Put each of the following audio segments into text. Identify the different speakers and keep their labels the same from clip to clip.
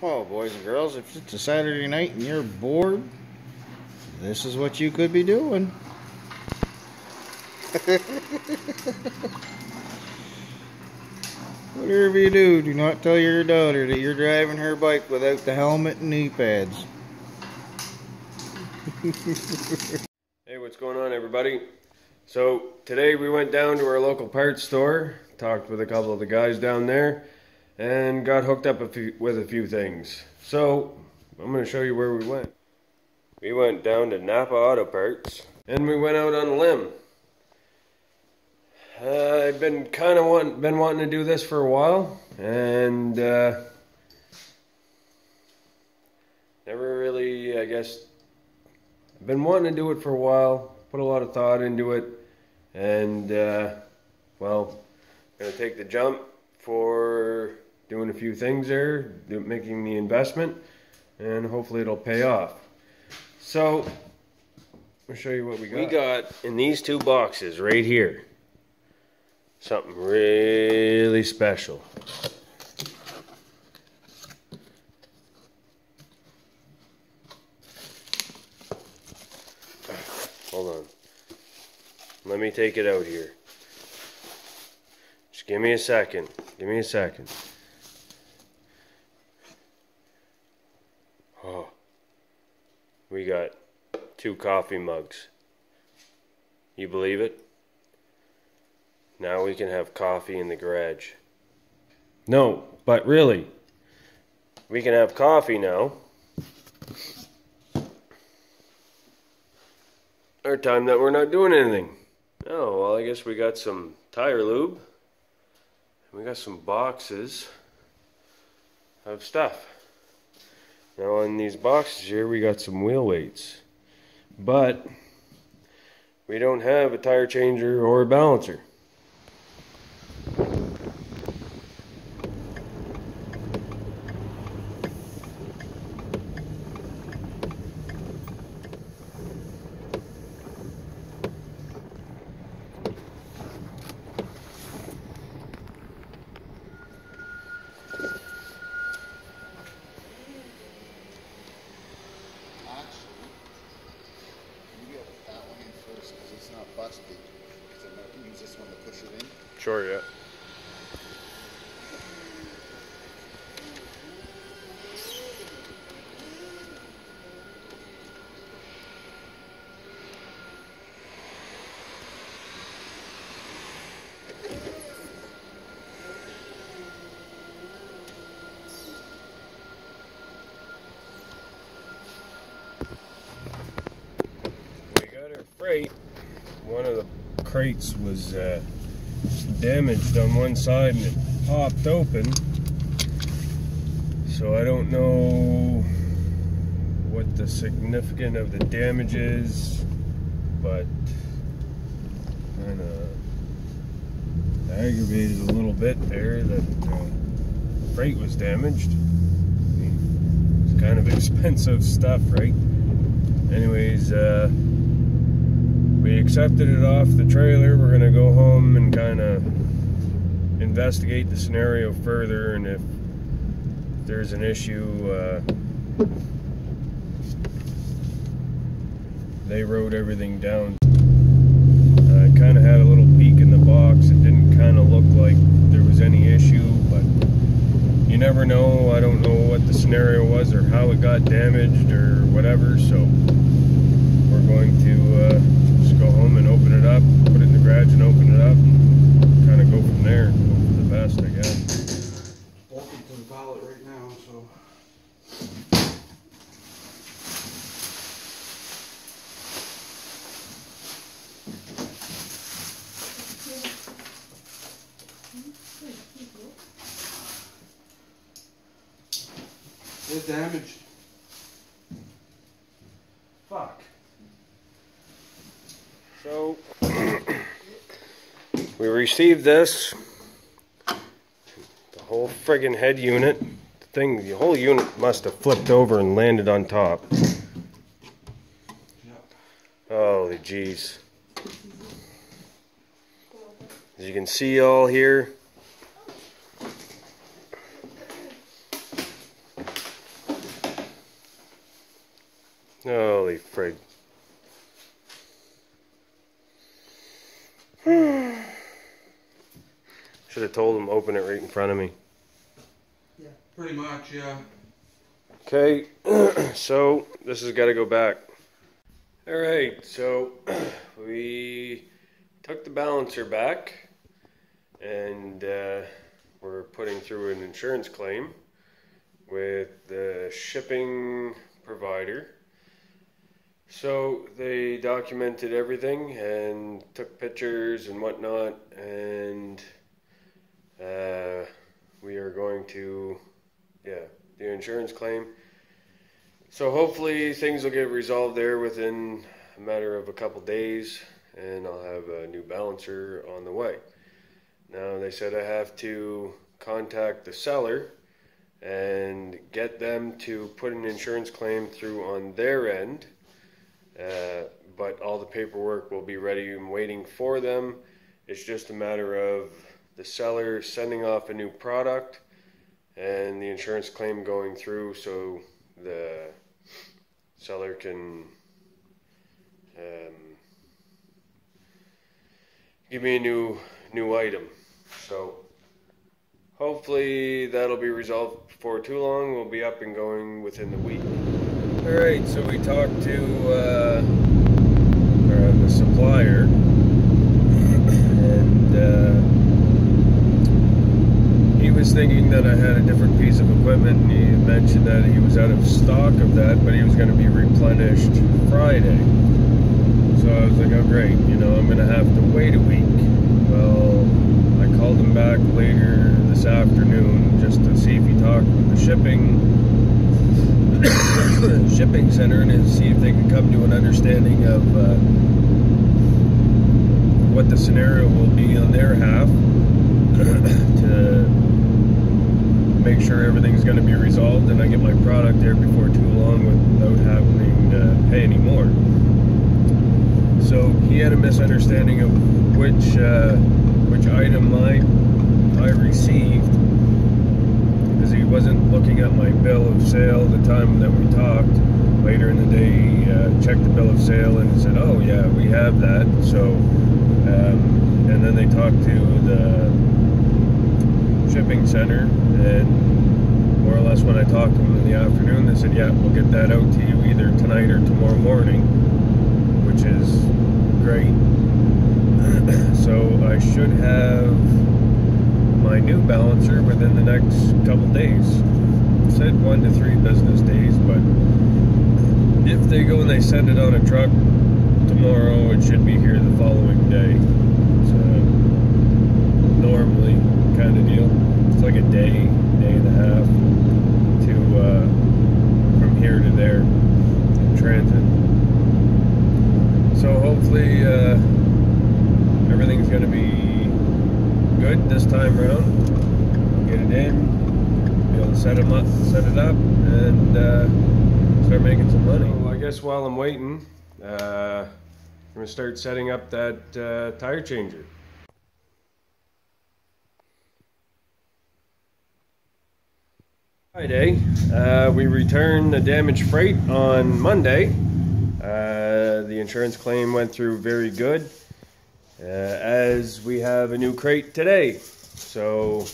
Speaker 1: Well, boys and girls, if it's a Saturday night and you're bored, this is what you could be doing. Whatever you do, do not tell your daughter that you're driving her bike without the helmet and knee pads.
Speaker 2: Hey, what's going on, everybody? So today we went down to our local parts store, talked with a couple of the guys down there, and got hooked up with a few things. So I'm going to show you where we went. We went down to Napa Auto Parts, and we went out on a limb. I've been wanting to do this for a while, and never really, I guess, I've been wanting to do it for a while, put a lot of thought into it, and well, I'm going to take the jump for doing a few things there, making the investment, and hopefully it'll pay off. So, I'll show you what we got. We got in these two boxes right here something really special. Hold on. Let me take it out here. Just give me a second. Give me a second. Oh. We got 2 coffee mugs. You believe it? Now we can have coffee in the garage. No, but really, we can have coffee now. Our time that we're not doing anything. Oh, well, I guess we got some tire lube. We got some boxes of stuff. Now in these boxes here we got some wheel weights. But we don't have a tire changer or a balancer.
Speaker 3: Busted, because I'm going to use this one to push it in.
Speaker 2: Sure, yeah. We got our freight. One of the crates was damaged on one side and it popped open, so I don't know what the significance of the damage is, but kind of aggravated a little bit there that the freight was damaged. I mean, it's kind of expensive stuff, right? Anyways, we accepted it off the trailer. We're gonna go home and kind of investigate the scenario further, and if there's an issue, they wrote everything down. I kind of had a little peek in the box. It didn't kind of look like there was any issue, but you never know. I don't know what the scenario was or how it got damaged or whatever, so we're going to go home and open it up, put it in the garage and open it up, and kind of go from there and hope for the best, I guess.
Speaker 3: Bolted to the pallet right now, so. It's damaged.
Speaker 2: Fuck. So, we received this, the whole friggin' head unit, the whole unit must have flipped over and landed on top. Holy jeez. As you can see all here, Holy frig. Should have told him open it right in front of me.
Speaker 3: Yeah. Pretty much, yeah.
Speaker 2: Okay, so this has got to go back. Alright, so we took the balancer back and we're putting through an insurance claim with the shipping provider. So they documented everything and took pictures and whatnot, and we are going to, the insurance claim. So hopefully things will get resolved there within a matter of a couple days, and I'll have a new balancer on the way. Now they said I have to contact the seller and get them to put an insurance claim through on their end, but all the paperwork will be ready and waiting for them. It's just a matter of the seller sending off a new product and the insurance claim going through, so the seller can give me a new item. So hopefully that'll be resolved before too long. We'll be up and going within the week. Alright, so we talked to the supplier, and he was thinking that I had a different piece of equipment, and he mentioned that he was out of stock of that, but he was going to be replenished Friday. So I was like, oh great, you know, I'm going to have to wait a week. Well, I called him back later this afternoon just to see if he talked with the shipping center and see if they can come to an understanding of what the scenario will be on their half to make sure everything's going to be resolved and I get my product there before too long without having to pay any more. So he had a misunderstanding of which item I received, because he wasn't looking at my bill of sale the time that we talked. Later in the day, checked the bill of sale and said, oh yeah, we have that. So and then they talked to the shipping center, and more or less when I talked to them in the afternoon, they said, yeah, we'll get that out to you either tonight or tomorrow morning, which is great. So I should have my new balancer within the next couple days. It said 1 to 3 business days, but if they go and they send it on a truck tomorrow, it should be here the following day. It's normally kind of deal. It's like a day and a half to from here to there in transit. So hopefully everything's going to be good this time around. Get it in, be able to set it up, and start making some money. So I guess while I'm waiting, I'm going to start setting up that tire changer. Friday, we returned the damaged freight on Monday. The insurance claim went through very good, as we have a new crate today. So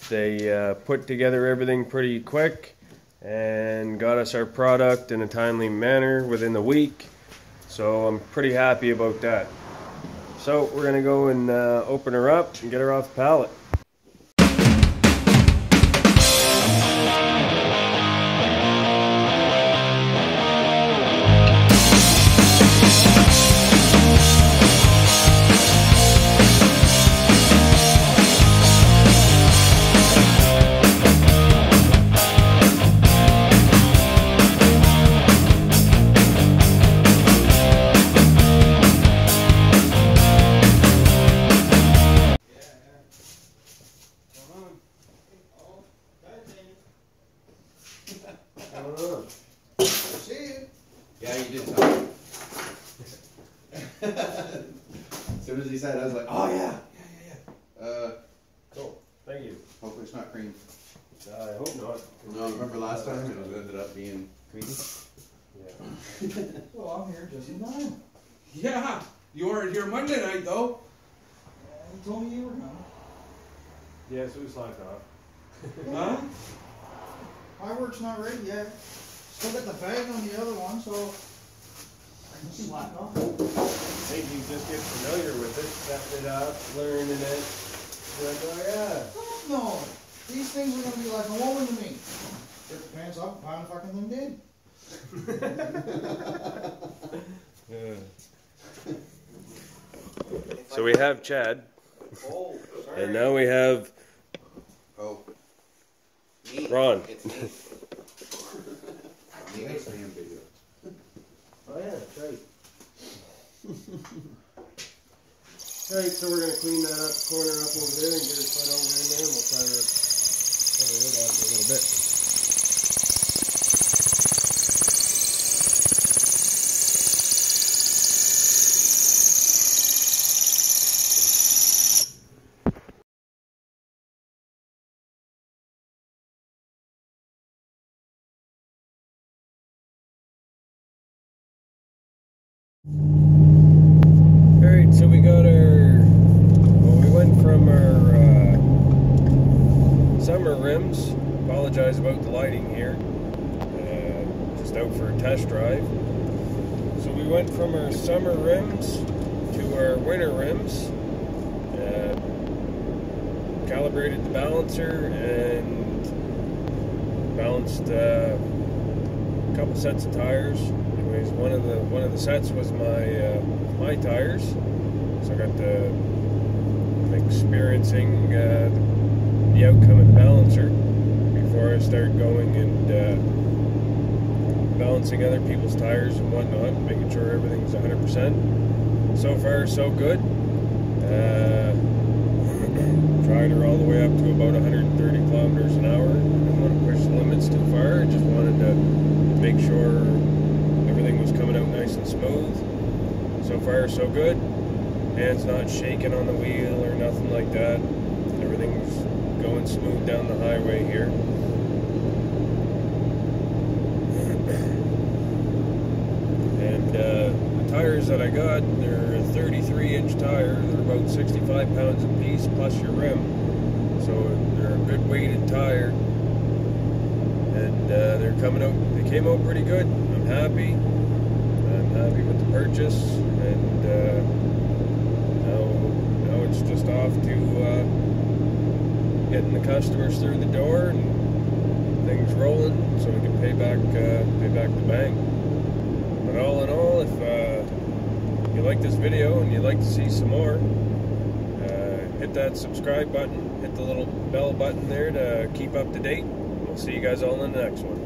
Speaker 2: they put together everything pretty quick and got us our product in a timely manner within the week. So I'm pretty happy about that. So we're going to go and open her up and get her off the pallet.
Speaker 3: Yeah, you did tell me. As soon as he said it, I was like, oh yeah.
Speaker 2: Cool. Thank you.
Speaker 3: Hopefully it's not cream.
Speaker 2: I hope not.
Speaker 3: No, remember last time it ended up being creamy?
Speaker 4: Well, I'm here just in time.
Speaker 3: Yeah, you weren't here Monday night though.
Speaker 4: You told me you were coming.
Speaker 2: Yeah, so we slacked off.
Speaker 3: Huh?
Speaker 4: My work's not ready yet. Still got the bag on the other one, so I can slack off.
Speaker 2: I think you just get familiar with it, setting it up, learning it. Like, oh yeah.
Speaker 4: No, these things are gonna be like a woman to me. Rip the pants up, pound the fucking thing dead.
Speaker 2: So we have Chad,
Speaker 3: Oh, sorry.
Speaker 2: and now we have
Speaker 3: Oh. Me.
Speaker 2: Ron.
Speaker 3: It's me. Me makes me in video.
Speaker 2: Oh yeah, that's right. Right, so we're gonna clean that up, corner up over there, and get it put over in there, and we'll fire it off in a little bit. Alright, so we got we went from our summer rims. Apologize about the lighting here. Just out for a test drive. So we went from our summer rims to our winter rims. Calibrated the balancer and balanced a couple sets of tires. Anyways, one of the sets was my tires, so I got to experiencing the outcome of the balancer before I start going and balancing other people's tires and whatnot, making sure everything's 100%. So far, so good. Tried her all the way up to about 130 kilometers an hour. Didn't want to push the limits too far. I just wanted to make sure everything was coming out nice and smooth. So far, so good. Hands not shaking on the wheel or nothing like that. Everything's going smooth down the highway here. And the tires that I got, they're a 33-inch tire. They're about 65 pounds a piece plus your rim. So they're a good weighted tire. And they're coming out, they came out pretty good. I'm happy. I'm happy with the purchase. And now it's just off to getting the customers through the door and things rolling so we can pay back the bank. But all in all, if you like this video and you'd like to see some more, hit that subscribe button, hit the little bell button there to keep up to date. We'll see you guys all in the next one.